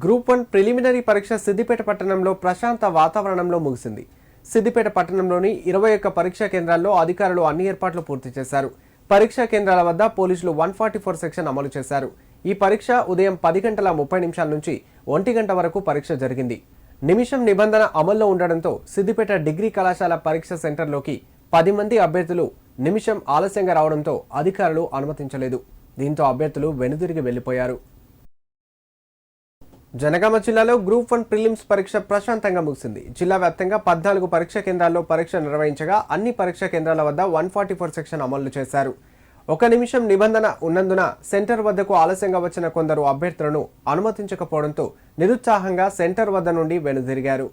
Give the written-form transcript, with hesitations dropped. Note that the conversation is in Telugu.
గ్రూప్ 1 ప్రిలిమినరీ పరీక్ష సిద్దిపేట పట్టణంలో ప్రశాంత వాతావరణంలో ముగిసింది. సిద్దిపేట పట్టణంలోని 21 పరీక్షా కేంద్రాల్లో అధికారులు అన్ని ఏర్పాట్లు పూర్తి చేశారు. పరీక్షా కేంద్రాల వద్ద పోలీసులు 144 సెక్షన్ అమలు చేశారు. ఈ పరీక్ష ఉదయం 10:30 నుంచి 1 గంట వరకు పరీక్ష జరిగింది. నిమిషం నిబంధన అమల్లో ఉండడంతో సిద్దిపేట డిగ్రీ కళాశాల పరీక్ష సెంటర్లోకి 10 మంది అభ్యర్థులు నిమిషం ఆలస్యంగా రావడంతో అధికారులు అనుమతించలేదు. దీంతో అభ్యర్థులు వెనుదిరిగి వెళ్లిపోయారు. జనగామ జిల్లాలో గ్రూప్ 1 ప్రిలిమ్స్ పరీక్ష ప్రశాంతంగా ముగిసింది. జిల్లా వ్యాప్తంగా 14 పరీక్షా కేంద్రాల్లో పరీక్ష నిర్వహించగా అన్ని పరీక్షా కేంద్రాల వద్ద 144 సెక్షన్ అమలు చేశారు. 1 నిమిషం నిబంధన ఉన్నందున సెంటర్ వద్దకు ఆలస్యంగా వచ్చిన కొందరు అభ్యర్థులను అనుమతించకపోవడంతో నిరుత్సాహంగా సెంటర్ వద్ద నుండి వెనుదిరిగారు.